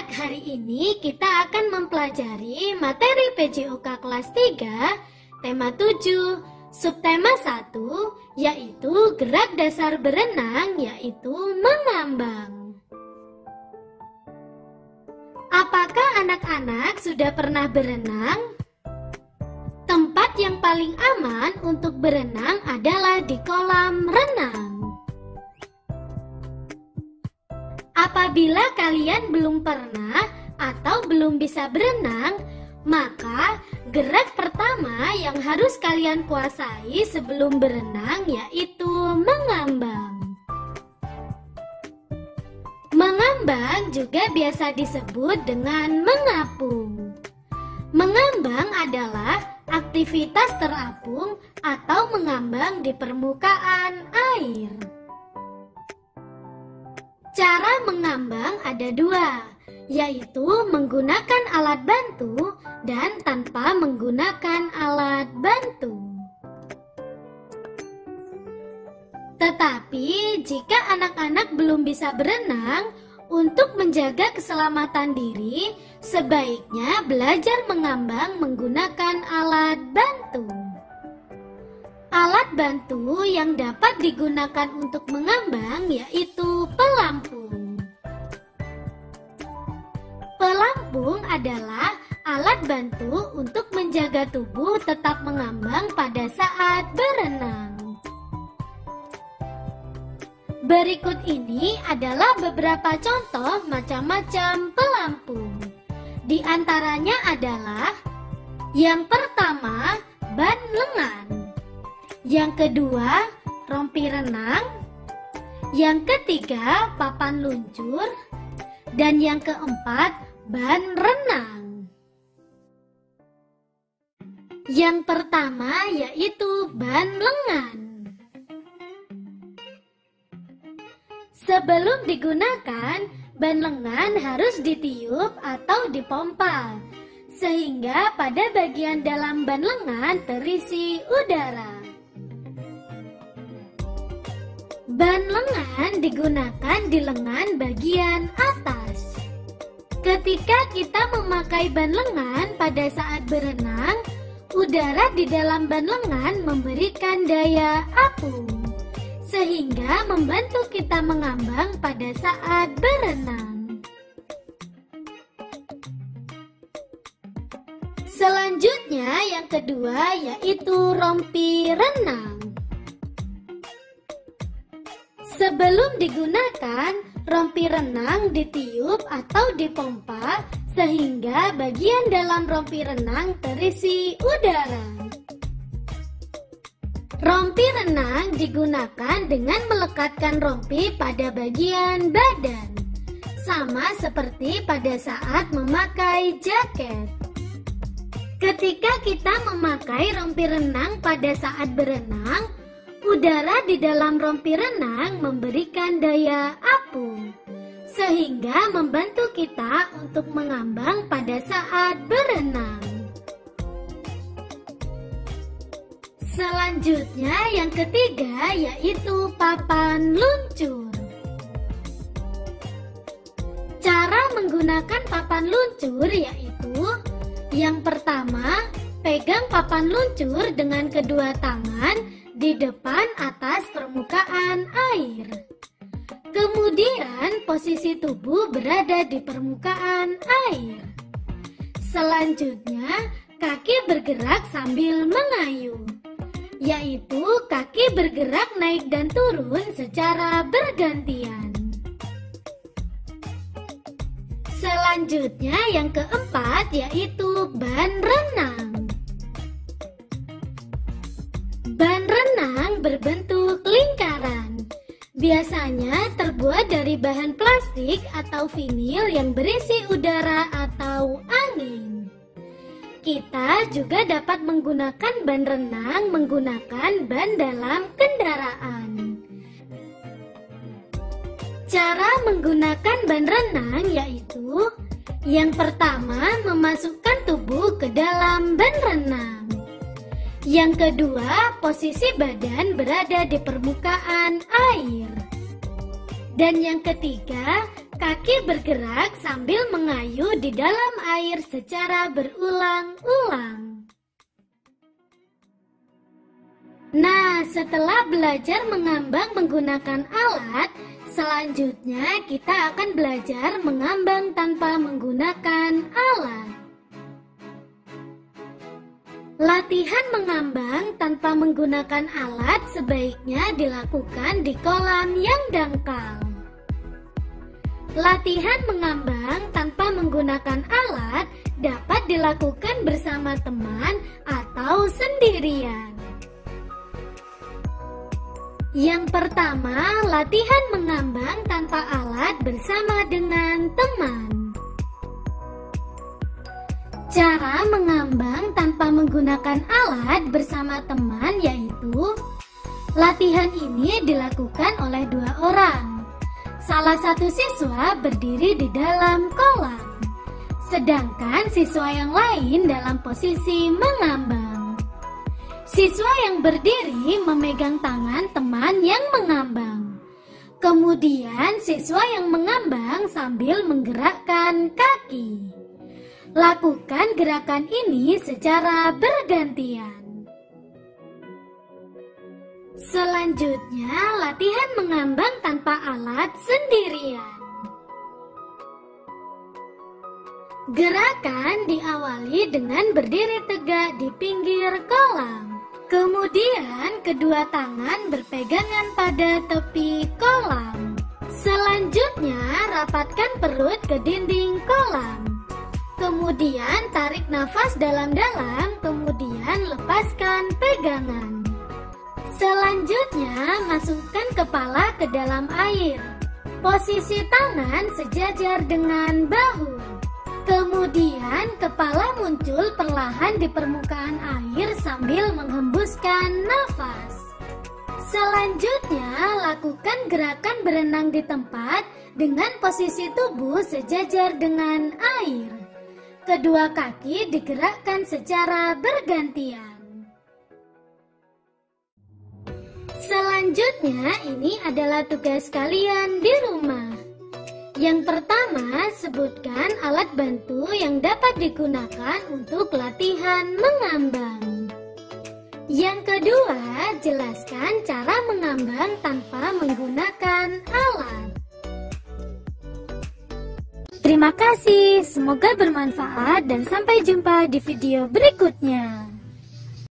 hari ini kita akan mempelajari materi PJOK kelas 3, tema 7, subtema 1, yaitu gerak dasar berenang, yaitu mengambang. Apakah anak-anak sudah pernah berenang? Tempat yang paling aman untuk berenang adalah di kolam renang. Apabila kalian belum pernah atau belum bisa berenang, maka gerak pertama yang harus kalian kuasai sebelum berenang yaitu mengambang. Mengambang juga biasa disebut dengan mengapung. Mengambang adalah aktivitas terapung atau mengambang di permukaan air. Cara mengambang ada dua, yaitu menggunakan alat bantu dan tanpa menggunakan alat bantu. Tetapi jika anak-anak belum bisa berenang, untuk menjaga keselamatan diri, sebaiknya belajar mengambang menggunakan alat bantu. Alat bantu yang dapat digunakan untuk mengambang yaitu pelampung. Pelampung adalah alat bantu untuk menjaga tubuh tetap mengambang pada saat berenang. Berikut ini adalah beberapa contoh macam-macam pelampung. Di antaranya adalah yang pertama, ban lengan. Yang kedua, rompi renang. Yang ketiga, papan luncur. Dan yang keempat, ban renang. Yang pertama yaitu ban lengan. Sebelum digunakan, ban lengan harus ditiup atau dipompa, sehingga pada bagian dalam ban lengan terisi udara. Ban lengan digunakan di lengan bagian atas. Ketika kita memakai ban lengan pada saat berenang, udara di dalam ban lengan memberikan daya apung, sehingga membantu kita mengambang pada saat berenang. Selanjutnya yang kedua yaitu rompi renang. Sebelum digunakan, rompi renang ditiup atau dipompa sehingga bagian dalam rompi renang terisi udara. Rompi renang digunakan dengan melekatkan rompi pada bagian badan, sama seperti pada saat memakai jaket. Ketika kita memakai rompi renang pada saat berenang, udara di dalam rompi renang memberikan daya apung, sehingga membantu kita untuk mengambang pada saat berenang. Selanjutnya yang ketiga yaitu papan luncur. Cara menggunakan papan luncur yaitu yang pertama, pegang papan luncur dengan kedua tangan di depan atas permukaan air. Kemudian posisi tubuh berada di permukaan air. Selanjutnya, kaki bergerak sambil mengayuh, yaitu kaki bergerak naik dan turun secara bergantian. Selanjutnya yang keempat yaitu ban renang. Ban renang berbentuk lingkaran. Biasanya terbuat dari bahan plastik atau vinil yang berisi udara atau angin. Kita juga dapat menggunakan ban renang menggunakan ban dalam kendaraan. Cara menggunakan ban renang yaitu yang pertama, memasukkan tubuh ke dalam ban renang. Yang kedua, posisi badan berada di permukaan air. Dan yang ketiga, Kaki bergerak sambil mengayuh di dalam air secara berulang-ulang. Nah, setelah belajar mengambang menggunakan alat, selanjutnya kita akan belajar mengambang tanpa menggunakan alat. Latihan mengambang tanpa menggunakan alat sebaiknya dilakukan di kolam yang dangkal. Latihan mengambang tanpa menggunakan alat dapat dilakukan bersama teman atau sendirian. Yang pertama, latihan mengambang tanpa alat bersama dengan teman. Cara mengambang tanpa menggunakan alat bersama teman yaitu latihan ini dilakukan oleh 2 orang. Salah satu siswa berdiri di dalam kolam, sedangkan siswa yang lain dalam posisi mengambang. Siswa yang berdiri memegang tangan teman yang mengambang. Kemudian siswa yang mengambang sambil menggerakkan kaki. Lakukan gerakan ini secara bergantian. Selanjutnya, latihan mengambang tanpa alat sendirian. Gerakan diawali dengan berdiri tegak di pinggir kolam. Kemudian, kedua tangan berpegangan pada tepi kolam. Selanjutnya, rapatkan perut ke dinding kolam. Kemudian, tarik nafas dalam-dalam, kemudian lepaskan pegangan. Selanjutnya, masukkan kepala ke dalam air. Posisi tangan sejajar dengan bahu. Kemudian, kepala muncul perlahan di permukaan air sambil menghembuskan nafas. Selanjutnya, lakukan gerakan berenang di tempat dengan posisi tubuh sejajar dengan air. Kedua kaki digerakkan secara bergantian. Selanjutnya, ini adalah tugas kalian di rumah. Yang pertama, sebutkan alat bantu yang dapat digunakan untuk latihan mengambang. Yang kedua, jelaskan cara mengambang tanpa menggunakan alat. Terima kasih, semoga bermanfaat dan sampai jumpa di video berikutnya.